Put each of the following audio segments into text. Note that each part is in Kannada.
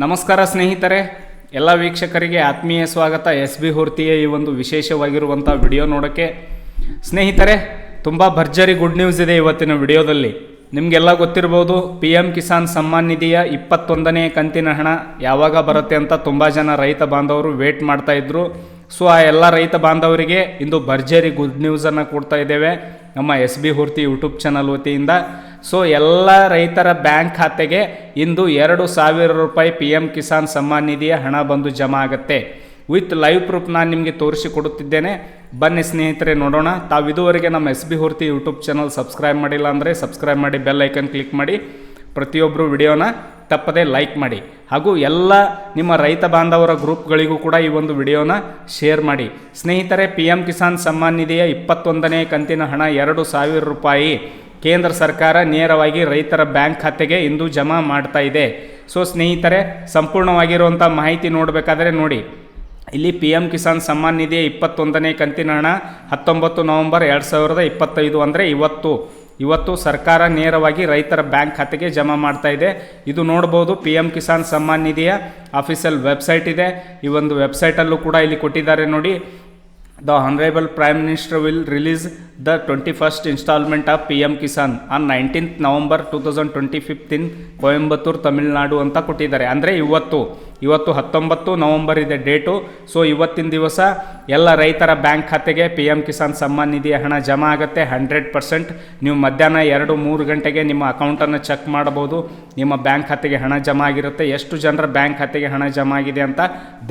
ನಮಸ್ಕಾರ ಸ್ನೇಹಿತರೆ, ಎಲ್ಲ ವೀಕ್ಷಕರಿಗೆ ಆತ್ಮೀಯ ಸ್ವಾಗತ. SB ಹೊರ್ತಿಯ ಈ ಒಂದು ವಿಶೇಷವಾಗಿರುವಂಥ ವಿಡಿಯೋ ನೋಡೋಕ್ಕೆ. ಸ್ನೇಹಿತರೆ, ತುಂಬ ಭರ್ಜರಿ ಗುಡ್ ನ್ಯೂಸ್ ಇದೆ ಇವತ್ತಿನ ವಿಡಿಯೋದಲ್ಲಿ. ನಿಮಗೆಲ್ಲ ಗೊತ್ತಿರ್ಬೋದು, PM ಕಿಸಾನ್ ಸಮ್ಮಾನ್ ನಿಧಿಯ 21ನೇ ಕಂತಿನ ಹಣ ಯಾವಾಗ ಬರುತ್ತೆ ಅಂತ ತುಂಬ ಜನ ರೈತ ಬಾಂಧವರು ವೇಟ್ ಮಾಡ್ತಾಯಿದ್ರು. ಸೊ ಆ ಎಲ್ಲ ರೈತ ಬಾಂಧವರಿಗೆ ಇಂದು ಭರ್ಜರಿ ಗುಡ್ ನ್ಯೂಸನ್ನು ಕೊಡ್ತಾ ಇದ್ದೇವೆ ನಮ್ಮ SB ಹೊರ್ತಿ ಯೂಟ್ಯೂಬ್ ಚಾನಲ್ ವತಿಯಿಂದ. ಸೊ ಎಲ್ಲ ರೈತರ ಬ್ಯಾಂಕ್ ಖಾತೆಗೆ ಇಂದು 2,000 ರೂಪಾಯಿ PM ಕಿಸಾನ್ ಸಮ್ಮಾನ್ ನಿಧಿಯ ಹಣ ಬಂದು ಜಮಾ ಆಗುತ್ತೆ. ವಿತ್ ಲೈವ್ ಪ್ರೂಫ್ ನಾನು ನಿಮಗೆ ತೋರಿಸಿ ಕೊಡುತ್ತಿದ್ದೇನೆ. ಬನ್ನಿ ಸ್ನೇಹಿತರೆ ನೋಡೋಣ. ತಾವು ಇದುವರೆಗೆ ನಮ್ಮ SB Horti YouTube channel subscribe ಮಾಡಿಲ್ಲ ಅಂದರೆ ಸಬ್ಸ್ಕ್ರೈಬ್ ಮಾಡಿ, ಬೆಲ್ ಐಕನ್ ಕ್ಲಿಕ್ ಮಾಡಿ, ಪ್ರತಿಯೊಬ್ಬರು ವಿಡಿಯೋನ ತಪ್ಪದೆ ಲೈಕ್ ಮಾಡಿ, ಹಾಗೂ ಎಲ್ಲ ನಿಮ್ಮ ರೈತ ಬಾಂಧವರ ಗ್ರೂಪ್ಗಳಿಗೂ ಕೂಡ ಈ ಒಂದು ವಿಡಿಯೋನ ಶೇರ್ ಮಾಡಿ. ಸ್ನೇಹಿತರೆ, PM ಕಿಸಾನ್ ಸಮ್ಮಾನ್ ನಿಧಿಯ 21ನೇ ಕಂತಿನ ಹಣ 2,000 ರೂಪಾಯಿ ಕೇಂದ್ರ ಸರ್ಕಾರ ನೇರವಾಗಿ ರೈತರ ಬ್ಯಾಂಕ್ ಖಾತೆಗೆ ಇಂದು ಜಮಾ ಮಾಡ್ತಾ ಇದೆ. ಸೊ ಸ್ನೇಹಿತರೆ, ಸಂಪೂರ್ಣವಾಗಿರುವಂಥ ಮಾಹಿತಿ ನೋಡಬೇಕಾದ್ರೆ ನೋಡಿ, ಇಲ್ಲಿ PM ಕಿಸಾನ್ ಸಮ್ಮಾನ್ ನಿಧಿಯ 21ನೇ ಕಂತಿನ ಹಣ 19 ನವೆಂಬರ್ 2025 ಅಂದರೆ ಇವತ್ತು ಸರ್ಕಾರ ನೇರವಾಗಿ ರೈತರ ಬ್ಯಾಂಕ್ ಖಾತೆಗೆ ಜಮಾ ಮಾಡ್ತಾ ಇದೆ. ಇದು ನೋಡ್ಬೋದು, PM ಕಿಸಾನ್ ಸಮ್ಮಾನ್ ನಿಧಿಯ ಅಫಿಷಿಯಲ್ ವೆಬ್ಸೈಟ್ ಇದೆ. ಈ ಒಂದು ವೆಬ್ಸೈಟಲ್ಲೂ ಕೂಡ ಇಲ್ಲಿ ಕೊಟ್ಟಿದ್ದಾರೆ ನೋಡಿ. The Honorable Prime Minister will release the 21st installment of PM Kisan on 19th November 2025 in Coimbatore, Tamil Nadu ಅಂತ ಕೊಟ್ಟಿದ್ದಾರೆ. ಅಂದರೆ ಇವತ್ತು 19 ನವಂಬರ್ ಇದೆ ಡೇಟು. ಸೊ ಇವತ್ತಿನ ದಿವಸ ಎಲ್ಲ ರೈತರ ಬ್ಯಾಂಕ್ ಖಾತೆಗೆ PM ಕಿಸಾನ್ ಸಮ್ಮಾನ್ ನಿಧಿಯ ಹಣ ಜಮಾ ಆಗುತ್ತೆ. 100% ನೀವು ಮಧ್ಯಾಹ್ನ 2-3 ಗಂಟೆಗೆ ನಿಮ್ಮ ಅಕೌಂಟನ್ನು ಚೆಕ್ ಮಾಡಬಹುದು. ನಿಮ್ಮ ಬ್ಯಾಂಕ್ ಖಾತೆಗೆ ಹಣ ಜಮಾ ಆಗಿರುತ್ತೆ. ಎಷ್ಟು ಜನರ ಬ್ಯಾಂಕ್ ಖಾತೆಗೆ ಹಣ ಜಮಾ ಆಗಿದೆ ಅಂತ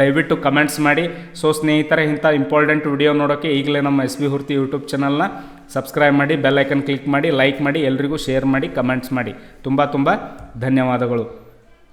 ದಯವಿಟ್ಟು ಕಮೆಂಟ್ಸ್ ಮಾಡಿ. ಸೊ ಸ್ನೇಹಿತರೆ, ಇಂಥ ಇಂಪಾರ್ಟೆಂಟ್ ವಿಡಿಯೋ ನೋಡೋಕ್ಕೆ ಈಗಲೇ ನಮ್ಮ SB ಹೊರ್ತಿ ಯೂಟ್ಯೂಬ್ ಚಾನಲ್ನ ಸಬ್ಸ್ಕ್ರೈಬ್ ಮಾಡಿ, ಬೆಲ್ ಐಕನ್ ಕ್ಲಿಕ್ ಮಾಡಿ, ಲೈಕ್ ಮಾಡಿ, ಎಲ್ರಿಗೂ ಶೇರ್ ಮಾಡಿ, ಕಮೆಂಟ್ಸ್ ಮಾಡಿ. ತುಂಬ ಧನ್ಯವಾದಗಳು.